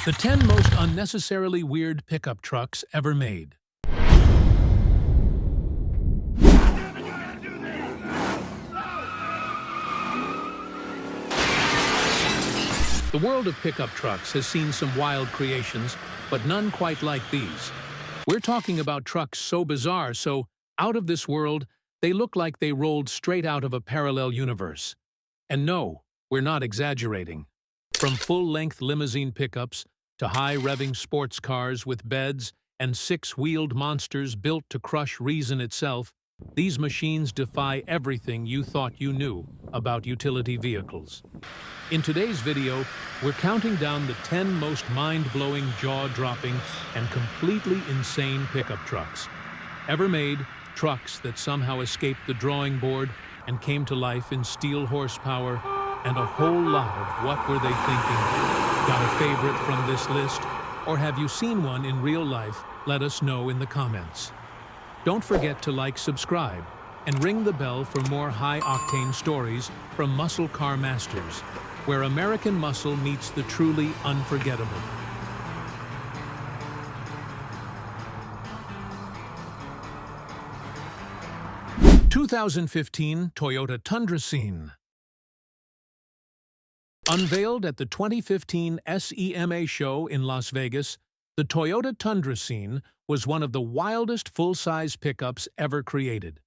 The 10 most unnecessarily weird pickup trucks ever made. The world of pickup trucks has seen some wild creations, but none quite like these. We're talking about trucks so bizarre, so out of this world, they look like they rolled straight out of a parallel universe. And no, we're not exaggerating. From full-length limousine pickups to high-revving sports cars with beds and six-wheeled monsters built to crush reason itself, these machines defy everything you thought you knew about utility vehicles. In today's video, we're counting down the 10 most mind-blowing, jaw-dropping, and completely insane pickup trucks ever made, trucks that somehow escaped the drawing board and came to life in steel horsepower, and a whole lot of what were they thinking. Got a favorite from this list? Or have you seen one in real life? Let us know in the comments. Don't forget to like, subscribe, and ring the bell for more high-octane stories from Muscle Car Masters, where American muscle meets the truly unforgettable. (2015) Toyota Tundrasine. Unveiled at the 2015 SEMA show in Las Vegas, the Toyota Tundrasine was one of the wildest full-size pickups ever created.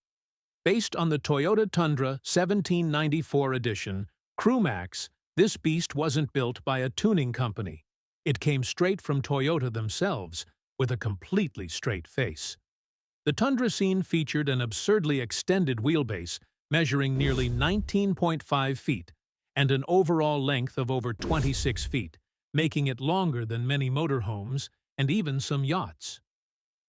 Based on the Toyota Tundra 1794 edition, Crewmax, this beast wasn't built by a tuning company. It came straight from Toyota themselves, with a completely straight face. The Tundrasine featured an absurdly extended wheelbase measuring nearly 19.5 feet and an overall length of over 26 feet, making it longer than many motorhomes and even some yachts.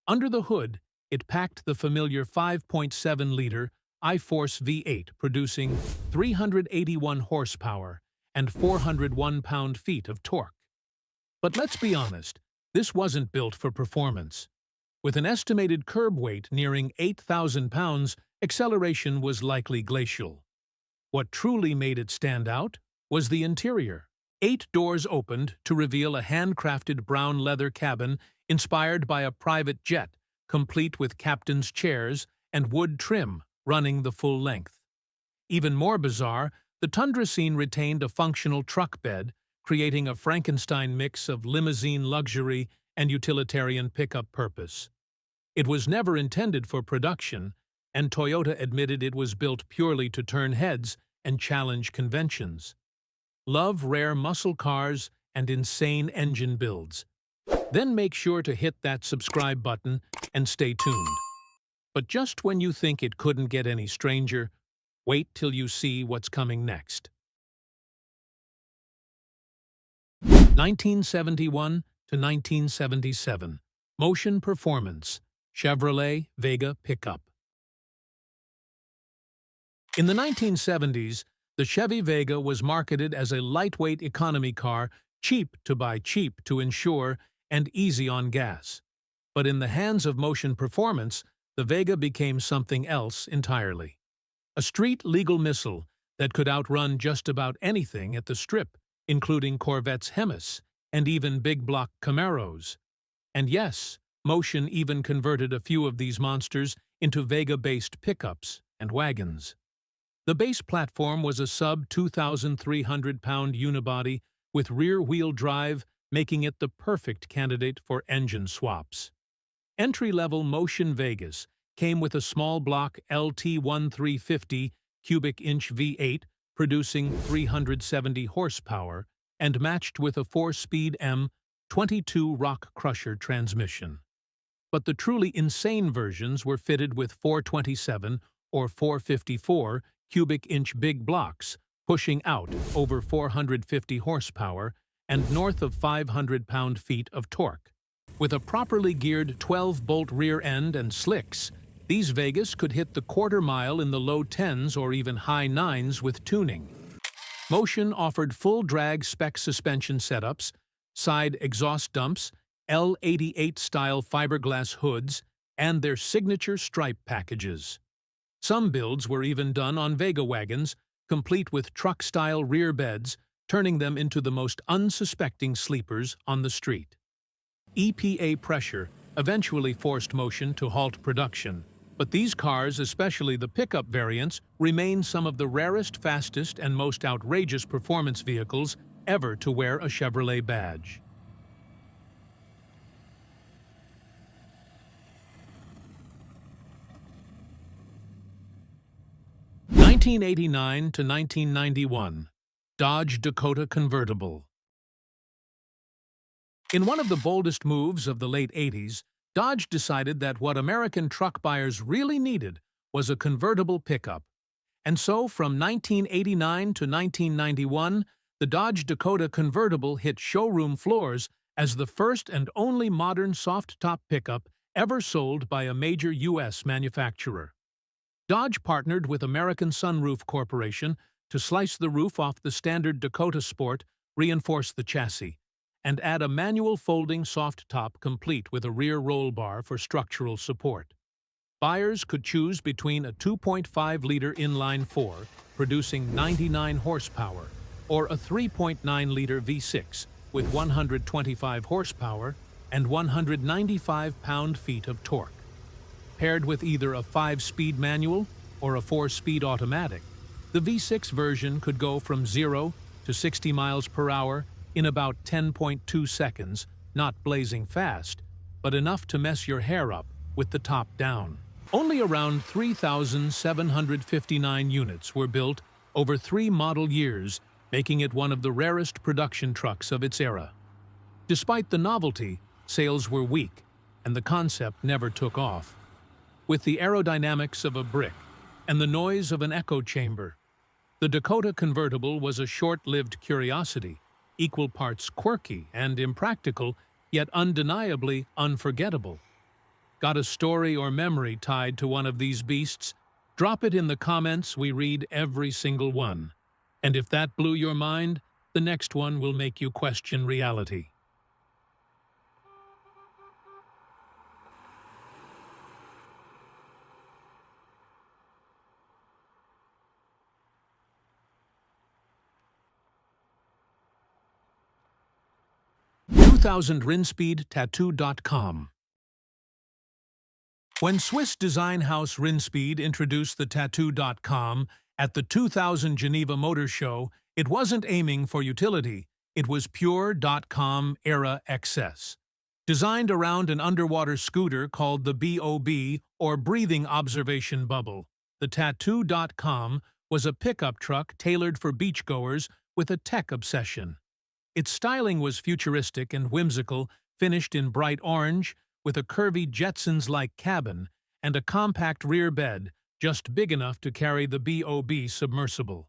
Under the hood, it packed the familiar 5.7-liter I-Force V8, producing 381 horsepower and 401 pound-feet of torque. But let's be honest, this wasn't built for performance. With an estimated curb weight nearing 8,000 pounds, acceleration was likely glacial. What truly made it stand out was the interior. 8 doors opened to reveal a handcrafted brown leather cabin inspired by a private jet, complete with captain's chairs and wood trim running the full length. Even more bizarre, the Tundrasine retained a functional truck bed, creating a Frankenstein mix of limousine luxury and utilitarian pickup purpose. It was never intended for production, and Toyota admitted it was built purely to turn heads and challenge conventions. Love rare muscle cars and insane engine builds? Then make sure to hit that subscribe button and stay tuned. But just when you think it couldn't get any stranger, wait till you see what's coming next. 1971 to 1977. Motion Performance. Chevrolet Vega Pickup. In the 1970s, the Chevy Vega was marketed as a lightweight economy car, cheap to buy, cheap to insure, and easy on gas. But in the hands of Motion Performance, the Vega became something else entirely. A street-legal missile that could outrun just about anything at the Strip, including Corvettes Hennessey and even big-block Camaros. And yes, Motion even converted a few of these monsters into Vega-based pickups and wagons. The base platform was a sub-2,300-pound unibody with rear-wheel drive, making it the perfect candidate for engine swaps. Entry-level Motion Vegas came with a small-block LT1350 cubic-inch V8 producing 370 horsepower and matched with a 4-speed M22 Rock Crusher transmission. But the truly insane versions were fitted with 427 or 454 cubic-inch big blocks, pushing out over 450 horsepower and north of 500 pound-feet of torque. With a properly geared 12-bolt rear end and slicks, these Vegas could hit the quarter-mile in the low 10s or even high 9s with tuning. Motion offered full-drag spec suspension setups, side exhaust dumps, L88-style fiberglass hoods, and their signature stripe packages. Some builds were even done on Vega wagons, complete with truck-style rear beds, turning them into the most unsuspecting sleepers on the street. EPA pressure eventually forced Motion to halt production, but these cars, especially the pickup variants, remain some of the rarest, fastest, and most outrageous performance vehicles ever to wear a Chevrolet badge. (1989 to 1991) Dodge Dakota Convertible. In one of the boldest moves of the late 80s, Dodge decided that what American truck buyers really needed was a convertible pickup. And so, from 1989 to 1991, the Dodge Dakota Convertible hit showroom floors as the first and only modern soft-top pickup ever sold by a major U.S. manufacturer. Dodge partnered with American Sunroof Corporation to slice the roof off the standard Dakota Sport, reinforce the chassis, and add a manual folding soft top complete with a rear roll bar for structural support. Buyers could choose between a 2.5-liter inline-4, producing 99 horsepower, or a 3.9-liter V6 with 125 horsepower and 195 pound-feet of torque. Paired with either a 5-speed manual or a 4-speed automatic, the V6 version could go from 0 to 60 miles per hour in about 10.2 seconds, not blazing fast, but enough to mess your hair up with the top down. Only around 3,759 units were built over 3 model years, making it one of the rarest production trucks of its era. Despite the novelty, sales were weak, and the concept never took off. With the aerodynamics of a brick and the noise of an echo chamber, the Dakota Convertible was a short-lived curiosity, equal parts quirky and impractical, yet undeniably unforgettable. Got a story or memory tied to one of these beasts? Drop it in the comments, we read every single one. And if that blew your mind, the next one will make you question reality. Rinspeed Tattoo.com. When Swiss design house Rinspeed introduced the Tattoo.com at the 2000 Geneva Motor Show, it wasn't aiming for utility, it was pure .com era excess. Designed around an underwater scooter called the BOB, or Breathing Observation Bubble, the Tattoo.com was a pickup truck tailored for beachgoers with a tech obsession. Its styling was futuristic and whimsical, finished in bright orange, with a curvy Jetsons-like cabin and a compact rear bed just big enough to carry the BOB submersible.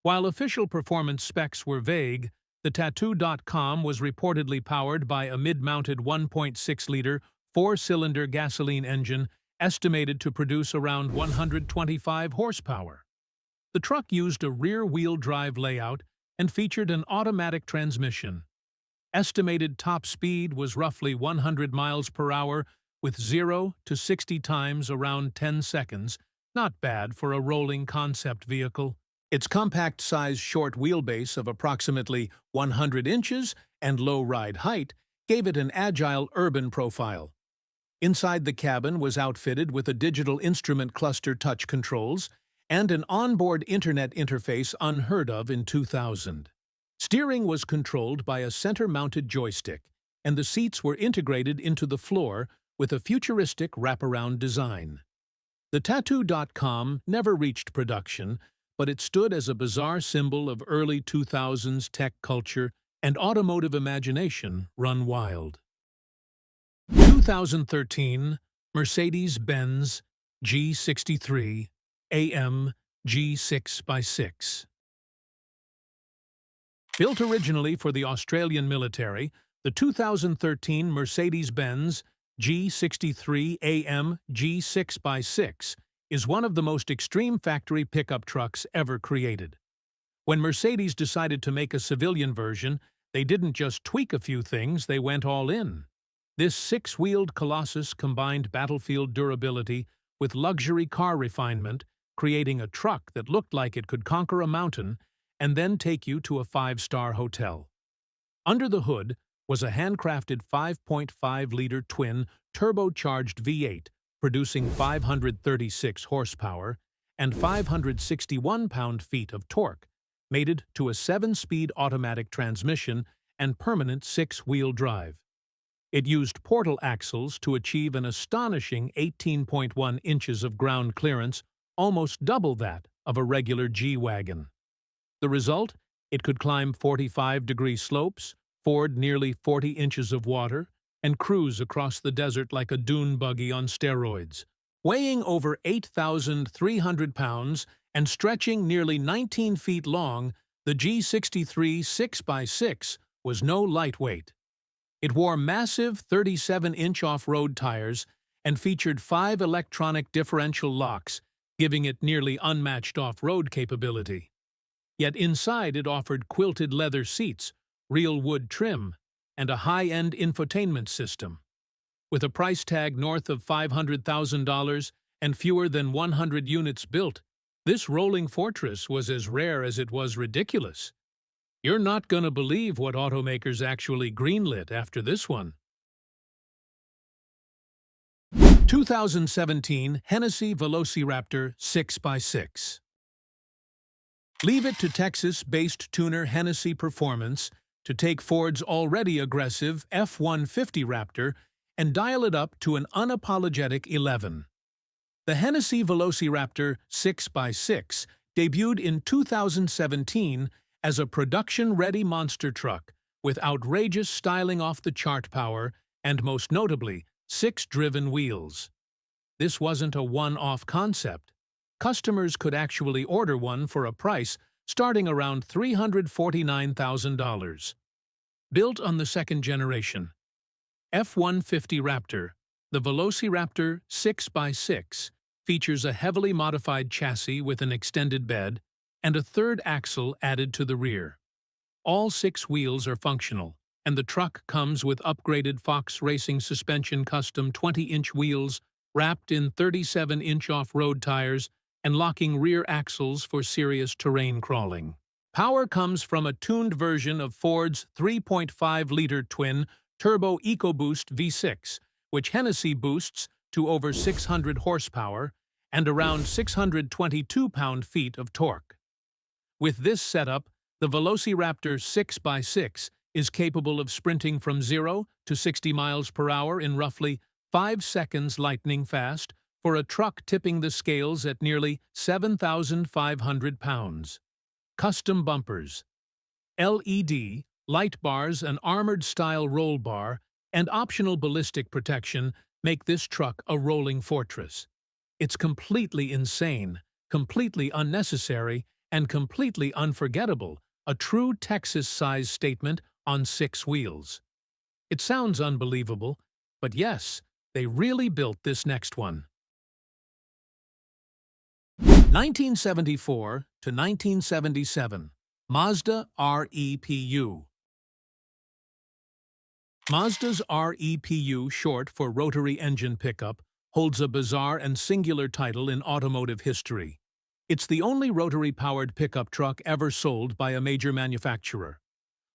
While official performance specs were vague, the Tattoo.com was reportedly powered by a mid-mounted 1.6-liter, 4-cylinder gasoline engine estimated to produce around 125 horsepower. The truck used a rear-wheel drive layout and featured an automatic transmission. Estimated top speed was roughly 100 miles per hour, with 0 to 60 times around 10 seconds, not bad for a rolling concept vehicle. Its compact-size short wheelbase of approximately 100 inches and low ride height gave it an agile urban profile. Inside the cabin was outfitted with a digital instrument cluster touch controls and an onboard internet interface unheard of in 2000. Steering was controlled by a center-mounted joystick, and the seats were integrated into the floor with a futuristic wraparound design. The Tattoo.com never reached production, but it stood as a bizarre symbol of early 2000s tech culture and automotive imagination run wild. 2013 Mercedes-Benz G63 AMG 6x6. Built originally for the Australian military, the 2013 Mercedes-Benz G63 AMG 6x6 is one of the most extreme factory pickup trucks ever created. When Mercedes decided to make a civilian version, they didn't just tweak a few things, they went all in. This 6-wheeled colossus combined battlefield durability with luxury car refinement, creating a truck that looked like it could conquer a mountain and then take you to a five-star hotel. Under the hood was a handcrafted 5.5-liter twin turbocharged V8 producing 536 horsepower and 561 pound-feet of torque, mated to a 7-speed automatic transmission and permanent 6-wheel drive. It used portal axles to achieve an astonishing 18.1 inches of ground clearance, almost double that of a regular G-Wagon. The result? It could climb 45-degree slopes, ford nearly 40 inches of water, and cruise across the desert like a dune buggy on steroids. Weighing over 8,300 pounds and stretching nearly 19 feet long, the G63 6x6 was no lightweight. It wore massive 37-inch off-road tires and featured 5 electronic differential locks, giving it nearly unmatched off-road capability. Yet inside it offered quilted leather seats, real wood trim, and a high-end infotainment system. With a price tag north of $500,000 and fewer than 100 units built, this rolling fortress was as rare as it was ridiculous. You're not gonna believe what automakers actually greenlit after this one. 2017 Hennessey VelociRaptor 6x6. Leave it to Texas-based tuner Hennessey Performance to take Ford's already aggressive F-150 Raptor and dial it up to an unapologetic 11. The Hennessey VelociRaptor 6x6 debuted in 2017 as a production-ready monster truck with outrageous styling off-the-chart power and, most notably, 6 driven wheels. This wasn't a one-off concept. Customers could actually order one for a price starting around $349,000. Built on the second generation F-150 Raptor, the VelociRaptor 6x6 features a heavily modified chassis with an extended bed and a third axle added to the rear. All 6 wheels are functional, and the truck comes with upgraded Fox Racing Suspension custom 20-inch wheels wrapped in 37-inch off-road tires and locking rear axles for serious terrain crawling. Power comes from a tuned version of Ford's 3.5-liter twin turbo EcoBoost V6, which Hennessey boosts to over 600 horsepower and around 622 pound-feet of torque. With this setup, the VelociRaptor 6x6 is capable of sprinting from 0 to 60 miles per hour in roughly 5 seconds lightning fast for a truck tipping the scales at nearly 7,500 pounds. Custom bumpers, LED, light bars, an armored-style roll bar, and optional ballistic protection make this truck a rolling fortress. It's completely insane, completely unnecessary, and completely unforgettable, a true Texas-size statement on 6 wheels. It sounds unbelievable, but yes, they really built this next one. 1974 to 1977, Mazda REPU. Mazda's REPU, short for Rotary Engine Pickup, holds a bizarre and singular title in automotive history. It's the only rotary-powered pickup truck ever sold by a major manufacturer.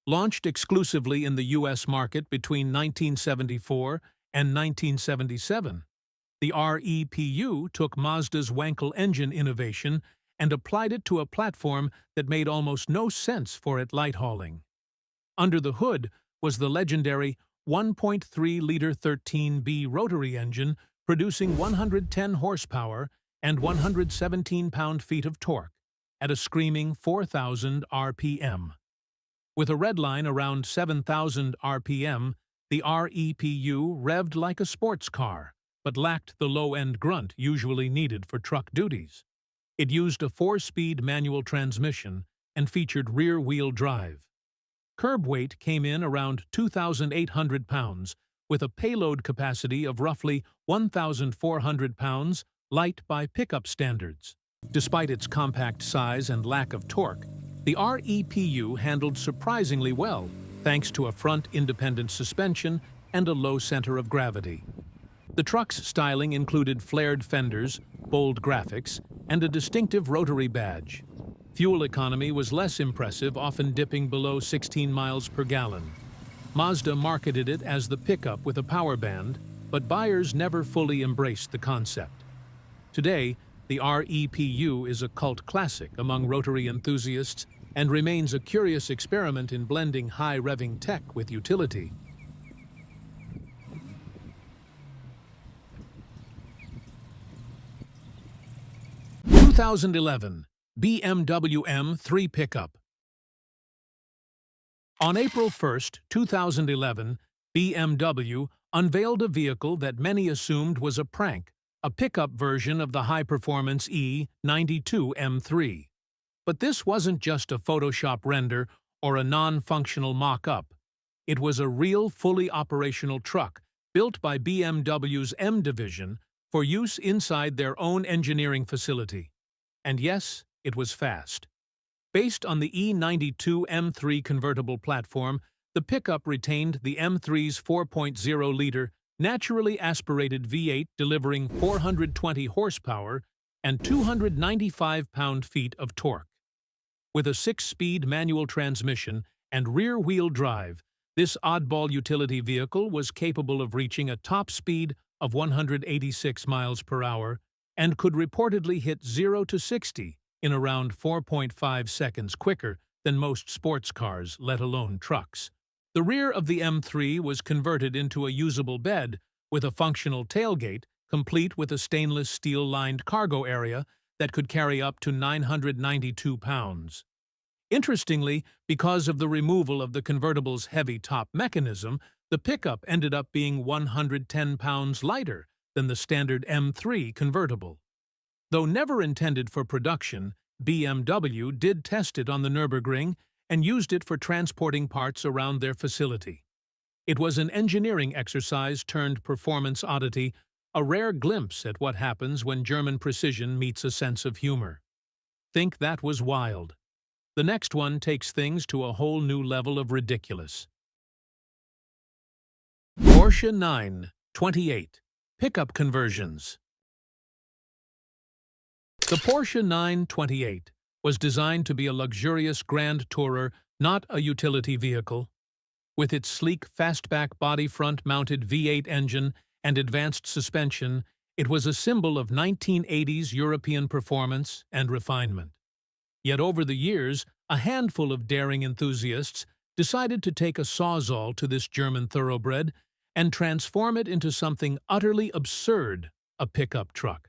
Launched exclusively in the U.S. market between 1974 and 1977, the REPU took Mazda's Wankel engine innovation and applied it to a platform that made almost no sense for it light hauling. Under the hood was the legendary 1.3-liter 13B rotary engine producing 110 horsepower and 117 pound-feet of torque at a screaming 4,000 RPM. With a redline around 7,000 RPM, the REPU revved like a sports car, but lacked the low-end grunt usually needed for truck duties. It used a 4-speed manual transmission and featured rear-wheel drive. Curb weight came in around 2,800 pounds, with a payload capacity of roughly 1,400 pounds, light by pickup standards. Despite its compact size and lack of torque, the REPU handled surprisingly well, thanks to a front-independent suspension and a low center of gravity. The truck's styling included flared fenders, bold graphics, and a distinctive rotary badge. Fuel economy was less impressive, often dipping below 16 miles per gallon. Mazda marketed it as the pickup with a power band, but buyers never fully embraced the concept. Today, the REPU is a cult classic among rotary enthusiasts and remains a curious experiment in blending high-revving tech with utility. – 2011 BMW M3 Pickup. On April 1, 2011, BMW unveiled a vehicle that many assumed was a prank, a pickup version of the high-performance E92 M3. But this wasn't just a Photoshop render or a non-functional mock-up. It was a real, fully operational truck built by BMW's M division for use inside their own engineering facility. And yes, it was fast. Based on the E92 M3 convertible platform, the pickup retained the M3's 4.0-liter naturally aspirated V8 delivering 420 horsepower and 295 pound-feet of torque. With a 6-speed manual transmission and rear-wheel drive, this oddball utility vehicle was capable of reaching a top speed of 186 miles per hour and could reportedly hit 0 to 60 in around 4.5 seconds quicker than most sports cars, let alone trucks. The rear of the M3 was converted into a usable bed with a functional tailgate, complete with a stainless steel-lined cargo area that could carry up to 992 pounds. Interestingly, because of the removal of the convertible's heavy top mechanism, the pickup ended up being 110 pounds lighter than the standard M3 convertible. Though never intended for production, BMW did test it on the Nürburgring and used it for transporting parts around their facility. It was an engineering exercise turned performance oddity, a rare glimpse at what happens when German precision meets a sense of humor. Think that was wild. The next one takes things to a whole new level of ridiculous. Porsche 928 Pickup Conversions. The Porsche 928 was designed to be a luxurious grand tourer, not a utility vehicle. With its sleek fastback body front-mounted V8 engine and advanced suspension, it was a symbol of 1980s European performance and refinement. Yet over the years, a handful of daring enthusiasts decided to take a sawzall to this German thoroughbred and transform it into something utterly absurd, a pickup truck.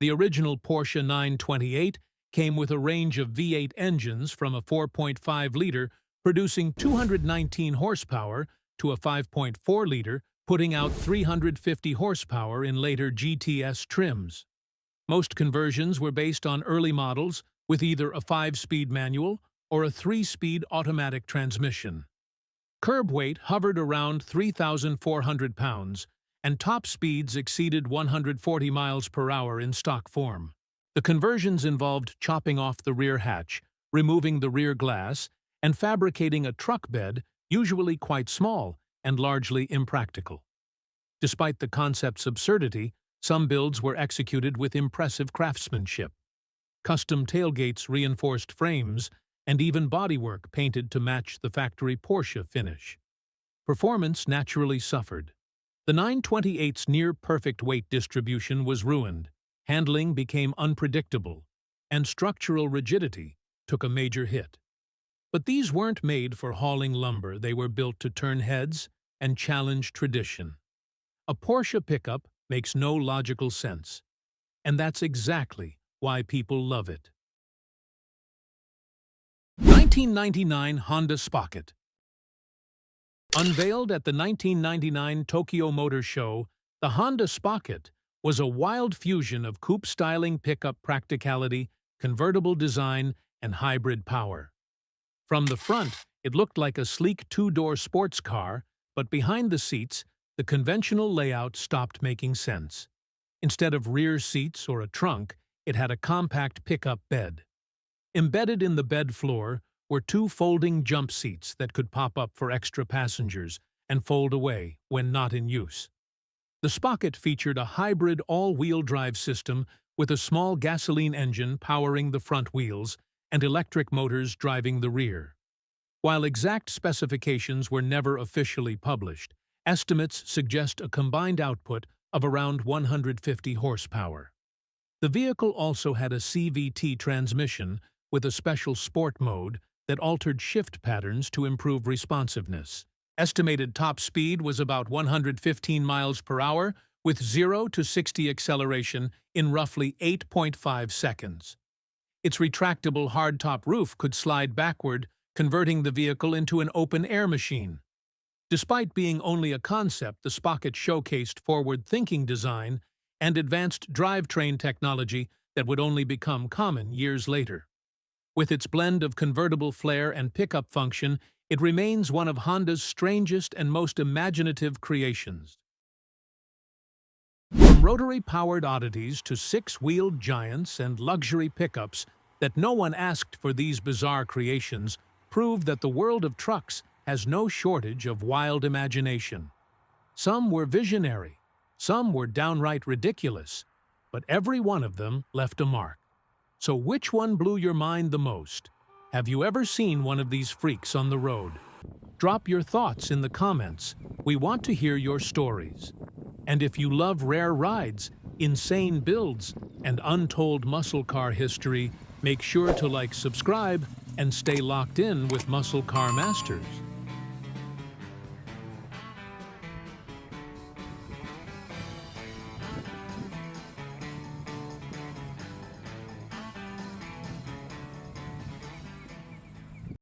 The original Porsche 928 came with a range of V8 engines from a 4.5-liter producing 219 horsepower to a 5.4-liter putting out 350 horsepower in later GTS trims. Most conversions were based on early models with either a 5-speed manual or a 3-speed automatic transmission. Curb weight hovered around 3,400 pounds, and top speeds exceeded 140 miles per hour in stock form. The conversions involved chopping off the rear hatch, removing the rear glass, and fabricating a truck bed, usually quite small and largely impractical. Despite the concept's absurdity, some builds were executed with impressive craftsmanship. Custom tailgates, reinforced frames, and even bodywork painted to match the factory Porsche finish. Performance naturally suffered. The 928's near-perfect weight distribution was ruined, handling became unpredictable, and structural rigidity took a major hit. But these weren't made for hauling lumber, they were built to turn heads and challenge tradition. A Porsche pickup makes no logical sense, and that's exactly why people love it. 1999 Honda Spocket. Unveiled at the 1999 Tokyo Motor Show, the Honda Spocket was a wild fusion of coupe-styling pickup practicality, convertible design, and hybrid power. From the front, it looked like a sleek two-door sports car, but behind the seats, the conventional layout stopped making sense. Instead of rear seats or a trunk, it had a compact pickup bed. Embedded in the bed floor were two folding jump seats that could pop up for extra passengers and fold away when not in use. The Spocket featured a hybrid all-wheel drive system with a small gasoline engine powering the front wheels and electric motors driving the rear. While exact specifications were never officially published, estimates suggest a combined output of around 150 horsepower. The vehicle also had a CVT transmission with a special sport mode that altered shift patterns to improve responsiveness. Estimated top speed was about 115 miles per hour, with 0 to 60 acceleration in roughly 8.5 seconds. Its retractable hardtop roof could slide backward, converting the vehicle into an open-air machine. Despite being only a concept, the Spocket showcased forward-thinking design and advanced drivetrain technology that would only become common years later. With its blend of convertible flair and pickup function, it remains one of Honda's strangest and most imaginative creations. From rotary-powered oddities to six-wheeled giants and luxury pickups, that no one asked for these bizarre creations prove that the world of trucks has no shortage of wild imagination. Some were visionary, some were downright ridiculous, but every one of them left a mark. So which one blew your mind the most? Have you ever seen one of these freaks on the road? Drop your thoughts in the comments. We want to hear your stories. And if you love rare rides, insane builds, and untold muscle car history, make sure to subscribe, and stay locked in with Muscle Car Masters.